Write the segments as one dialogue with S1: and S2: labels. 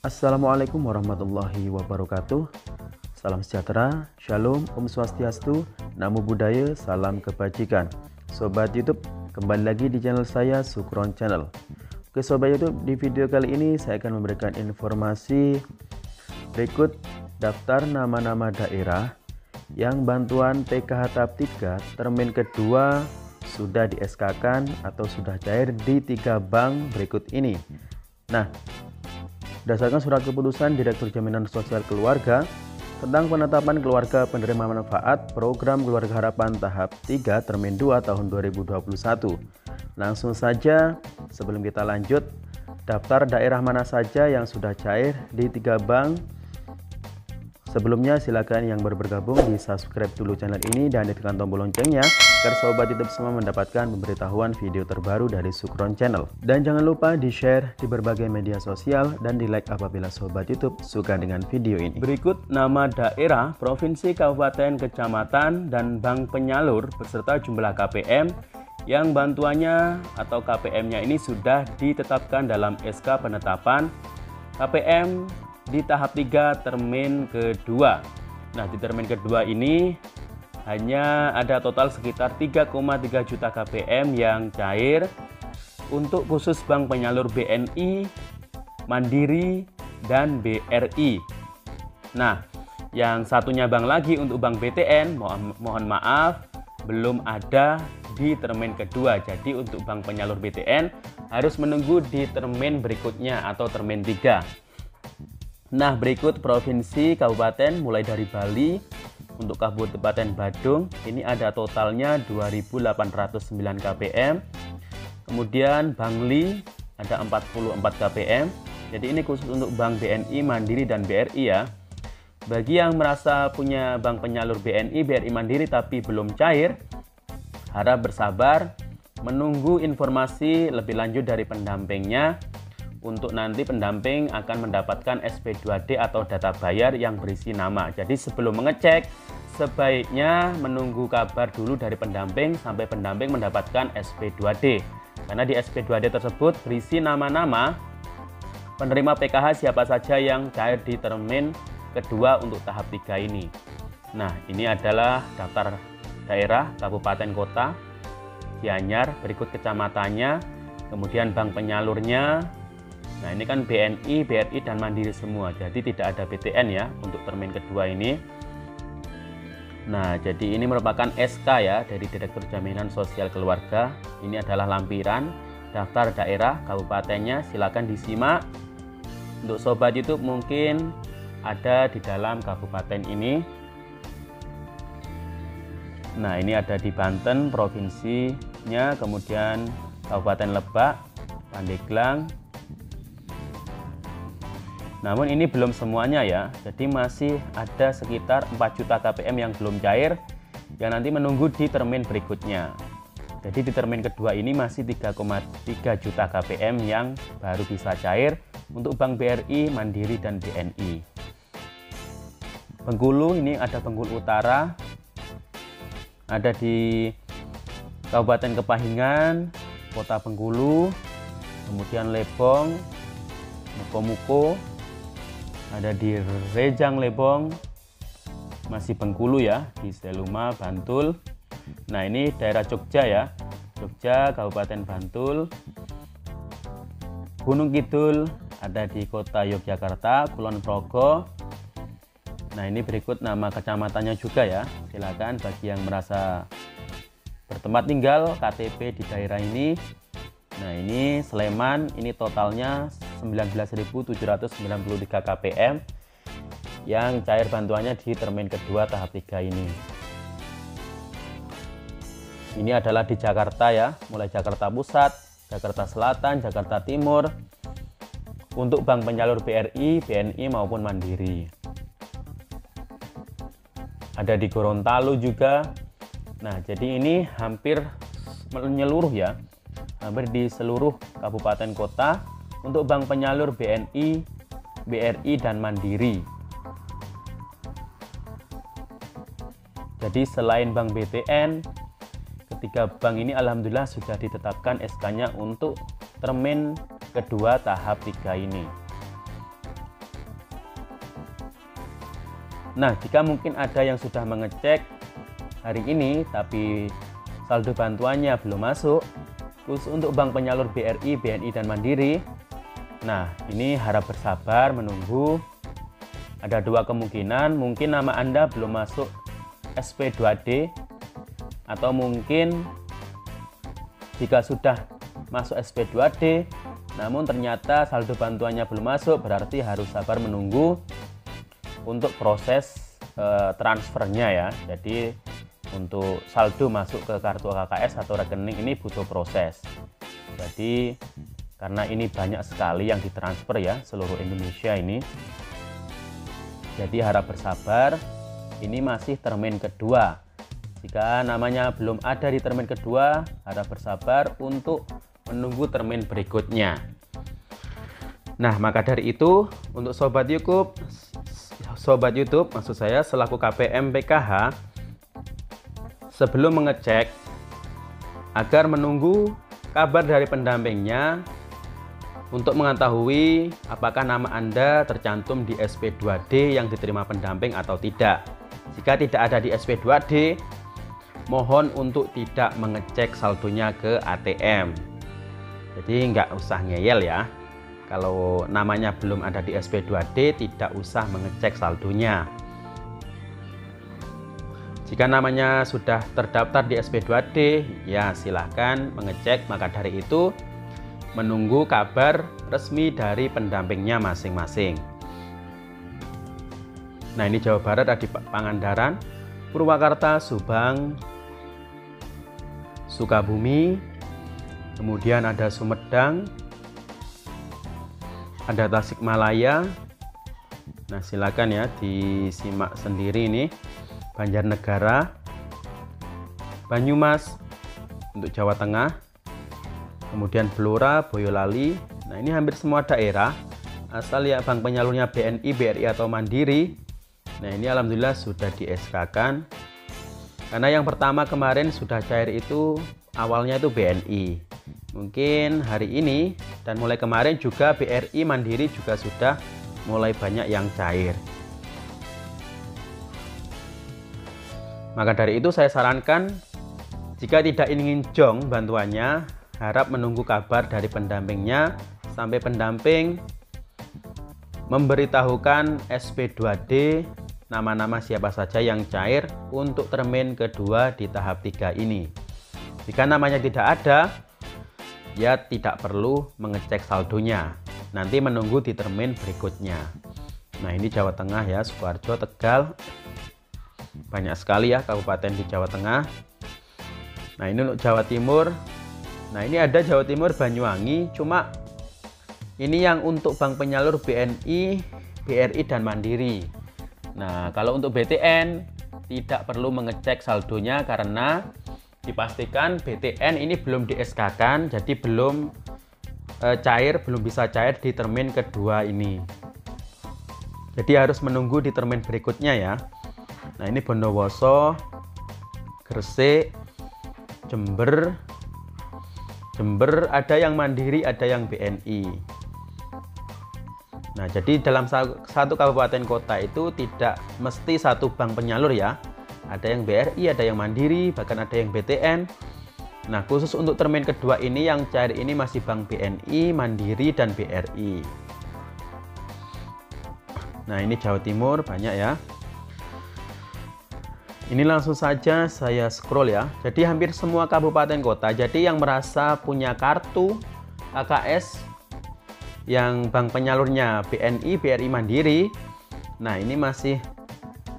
S1: Assalamualaikum warahmatullahi wabarakatuh. Salam sejahtera, shalom, om swastiastu, namo buddhaya, salam kebajikan. Sobat YouTube, kembali lagi di channel saya, Sukron Channel. Oke Sobat YouTube, di video kali ini saya akan memberikan informasi berikut daftar nama-nama daerah yang bantuan PKH tahap 3 termin kedua sudah di SK-kan atau sudah cair di 3 bank berikut ini. Nah, berdasarkan surat keputusan Direktur Jaminan Sosial Keluarga tentang penetapan keluarga penerima manfaat program Keluarga Harapan tahap 3 termin 2 tahun 2021. Langsung saja sebelum kita lanjut, daftar daerah mana saja yang sudah cair di 3 bank. Sebelumnya silakan yang baru bergabung di subscribe dulu channel ini dan tekan tombol loncengnya agar sobat YouTube semua mendapatkan pemberitahuan video terbaru dari Sukron Channel. Dan jangan lupa di share di berbagai media sosial dan di like apabila sobat YouTube suka dengan video ini. Berikut nama daerah, provinsi, kabupaten, kecamatan, dan bank penyalur beserta jumlah KPM yang bantuannya atau KPM-nya ini sudah ditetapkan dalam SK penetapan KPM di tahap 3 termin kedua. Nah, di termin kedua ini hanya ada total sekitar 3,3 juta KPM yang cair untuk khusus bank penyalur BNI, Mandiri, dan BRI. Nah, yang satunya bank lagi untuk bank BTN, mohon maaf, belum ada di termin kedua. Jadi untuk bank penyalur BTN harus menunggu di termin berikutnya atau termin 3. Nah, berikut provinsi, kabupaten mulai dari Bali. Untuk Kabupaten Badung ini ada totalnya 2.809 KPM. Kemudian Bangli ada 44 KPM. Jadi ini khusus untuk Bank BNI, Mandiri, dan BRI ya. Bagi yang merasa punya bank penyalur BNI, BRI, Mandiri tapi belum cair, harap bersabar menunggu informasi lebih lanjut dari pendampingnya. Untuk nanti pendamping akan mendapatkan SP2D atau data bayar yang berisi nama. Jadi sebelum mengecek, sebaiknya menunggu kabar dulu dari pendamping sampai pendamping mendapatkan SP2D. Karena di SP2D tersebut berisi nama-nama penerima PKH siapa saja yang cair di termin kedua untuk tahap 3 ini. Nah, ini adalah daftar daerah, kabupaten, kota, Gianyar, berikut kecamatannya, kemudian bank penyalurnya. Nah, ini kan BNI, BRI, dan Mandiri semua. Jadi tidak ada BTN ya untuk termin kedua ini. Nah, jadi ini merupakan SK ya dari Direktur Jaminan Sosial Keluarga. Ini adalah lampiran daftar daerah, kabupatennya. Silakan disimak. Untuk sobat YouTube mungkin ada di dalam kabupaten ini. Nah, ini ada di Banten provinsinya, kemudian Kabupaten Lebak, Pandeglang. Namun ini belum semuanya ya, jadi masih ada sekitar 4 juta KPM yang belum cair, yang nanti menunggu di termin berikutnya. Jadi di termin kedua ini masih 3,3 juta KPM yang baru bisa cair untuk Bank BRI, Mandiri, dan BNI. Bengkulu, ini ada Bengkulu Utara, ada di Kabupaten Kepahingan, Kota Bengkulu, kemudian Lebong, Muko-Muko, ada di Rejang Lebong, masih Bengkulu ya, di Seluma, Bantul. Nah, ini daerah Jogja ya, Jogja, Kabupaten Bantul. Gunung Kidul ada di Kota Yogyakarta, Kulon Progo. Nah, ini berikut nama kecamatannya juga ya. Silakan bagi yang merasa bertempat tinggal KTP di daerah ini. Nah, ini Sleman, ini totalnya 19.793 KPM yang cair bantuannya di termin kedua tahap 3 ini. Ini adalah di Jakarta ya, mulai Jakarta Pusat, Jakarta Selatan, Jakarta Timur, untuk bank penyalur BRI, BNI maupun Mandiri. Ada di Gorontalo juga. Nah, jadi ini hampir menyeluruh ya, hampir di seluruh kabupaten kota untuk bank penyalur BNI, BRI, dan Mandiri. Jadi selain bank BTN, ketiga bank ini alhamdulillah sudah ditetapkan SK-nya untuk termin kedua tahap 3 ini. Nah, jika mungkin ada yang sudah mengecek hari ini tapi saldo bantuannya belum masuk, khusus untuk bank penyalur BRI, BNI, dan Mandiri, nah ini harap bersabar menunggu. Ada dua kemungkinan, mungkin nama Anda belum masuk SP2D, atau mungkin jika sudah masuk SP2D namun ternyata saldo bantuannya belum masuk, berarti harus sabar menunggu untuk proses transfernya ya. Jadi untuk saldo masuk ke kartu KKS atau rekening ini butuh proses. Jadi karena ini banyak sekali yang ditransfer ya, seluruh Indonesia ini, jadi harap bersabar. Ini masih termin kedua. Jika namanya belum ada di termin kedua, harap bersabar untuk menunggu termin berikutnya. Nah, maka dari itu untuk sobat YouTube maksud saya selaku KPM PKH, sebelum mengecek agar menunggu kabar dari pendampingnya untuk mengetahui apakah nama Anda tercantum di SP2D yang diterima pendamping atau tidak. Jika tidak ada di SP2D, mohon untuk tidak mengecek saldonya ke ATM. Jadi nggak usah ngeyel ya. Kalau namanya belum ada di SP2D, tidak usah mengecek saldonya. Jika namanya sudah terdaftar di SP2D, ya silahkan mengecek. Maka dari itu, menunggu kabar resmi dari pendampingnya masing-masing. Nah, ini Jawa Barat ada di Pangandaran, Purwakarta, Subang, Sukabumi, kemudian ada Sumedang, ada Tasikmalaya. Nah, silakan ya disimak sendiri ini. Banjarnegara, Banyumas untuk Jawa Tengah, kemudian Blora, Boyolali. Nah, ini hampir semua daerah, asal ya bank penyalurnya BNI, BRI atau Mandiri. Nah, ini alhamdulillah sudah di SK-kan. Karena yang pertama kemarin sudah cair itu awalnya itu BNI. Mungkin hari ini dan mulai kemarin juga BRI, Mandiri juga sudah mulai banyak yang cair. Maka dari itu saya sarankan, jika tidak ingin jong bantuannya, harap menunggu kabar dari pendampingnya sampai pendamping memberitahukan SP2D nama-nama siapa saja yang cair untuk termin kedua di tahap 3 ini. Jika namanya tidak ada, ya tidak perlu mengecek saldonya, nanti menunggu di termin berikutnya. Nah, ini Jawa Tengah ya, Sukoharjo, Tegal, banyak sekali ya kabupaten di Jawa Tengah. Nah, ini untuk Jawa Timur. Nah, ini ada Jawa Timur, Banyuwangi, cuma ini yang untuk bank penyalur BNI, BRI, dan Mandiri. Nah, kalau untuk BTN tidak perlu mengecek saldonya karena dipastikan BTN ini belum di SK-kan, jadi belum belum bisa cair di termin kedua ini. Jadi harus menunggu di termin berikutnya ya. Nah, ini Bondowoso, Gresik, Jember, ada yang Mandiri, ada yang BNI. Nah, jadi dalam satu kabupaten kota itu tidak mesti satu bank penyalur ya. Ada yang BRI, ada yang Mandiri, bahkan ada yang BTN. Nah, khusus untuk termin kedua ini yang cair ini masih bank BNI, Mandiri, dan BRI. Nah, ini Jawa Timur banyak ya. Ini langsung saja saya scroll ya. Jadi hampir semua kabupaten kota. Jadi yang merasa punya kartu KKS yang bank penyalurnya BNI, BRI, Mandiri, nah ini masih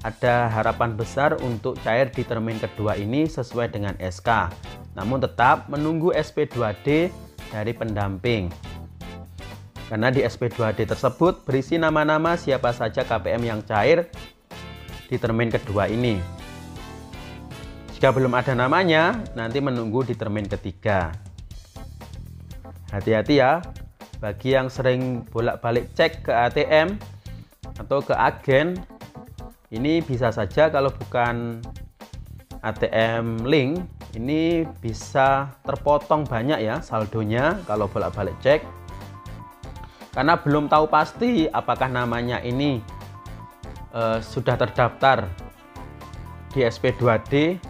S1: ada harapan besar untuk cair di termin kedua ini sesuai dengan SK. Namun tetap menunggu SP2D dari pendamping. Karena di SP2D tersebut berisi nama-nama siapa saja KPM yang cair di termin kedua ini. Jika belum ada namanya, nanti menunggu di termin ketiga. Hati-hati ya, bagi yang sering bolak-balik cek ke ATM atau ke agen, ini bisa saja kalau bukan ATM link, ini bisa terpotong banyak ya saldonya kalau bolak-balik cek. Karena belum tahu pasti apakah namanya ini sudah terdaftar di SP2D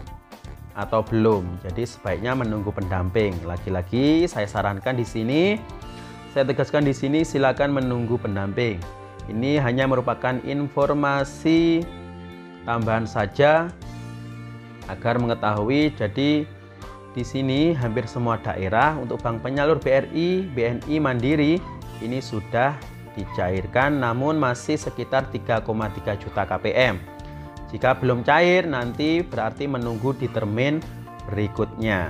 S1: atau belum. Jadi sebaiknya menunggu pendamping. Lagi-lagi saya sarankan di sini, saya tegaskan di sini, silakan menunggu pendamping. Ini hanya merupakan informasi tambahan saja agar mengetahui. Jadi di sini hampir semua daerah untuk bank penyalur BRI, BNI Mandiri ini sudah dicairkan, namun masih sekitar 3,3 juta KPM. Jika belum cair, nanti berarti menunggu di termin berikutnya.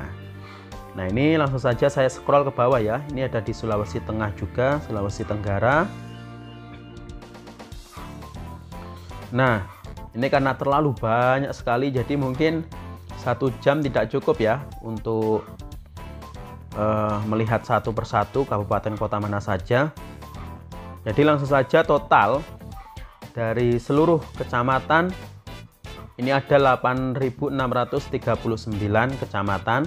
S1: Nah, ini langsung saja saya scroll ke bawah ya. Ini ada di Sulawesi Tengah juga, Sulawesi Tenggara. Nah, ini karena terlalu banyak sekali, jadi mungkin 1 jam tidak cukup ya untuk melihat satu persatu kabupaten kota mana saja. Jadi langsung saja total dari seluruh kecamatan ini ada 8.639 kecamatan.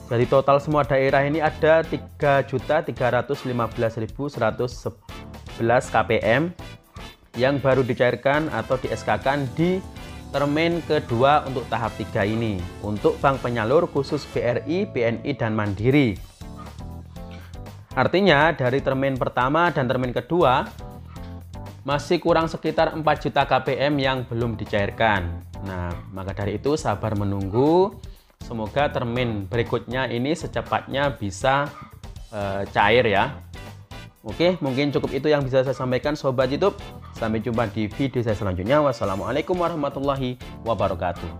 S1: Jadi total semua daerah ini ada 3.315.111 KPM yang baru dicairkan atau di SK-kan di termin kedua untuk tahap 3 ini untuk bank penyalur khusus BRI, BNI, dan Mandiri. Artinya dari termin pertama dan termin kedua masih kurang sekitar 4 juta KPM yang belum dicairkan. Nah, maka dari itu sabar menunggu. Semoga termin berikutnya ini secepatnya bisa cair ya. Oke, mungkin cukup itu yang bisa saya sampaikan Sobat YouTube. Sampai jumpa di video saya selanjutnya. Wassalamualaikum warahmatullahi wabarakatuh.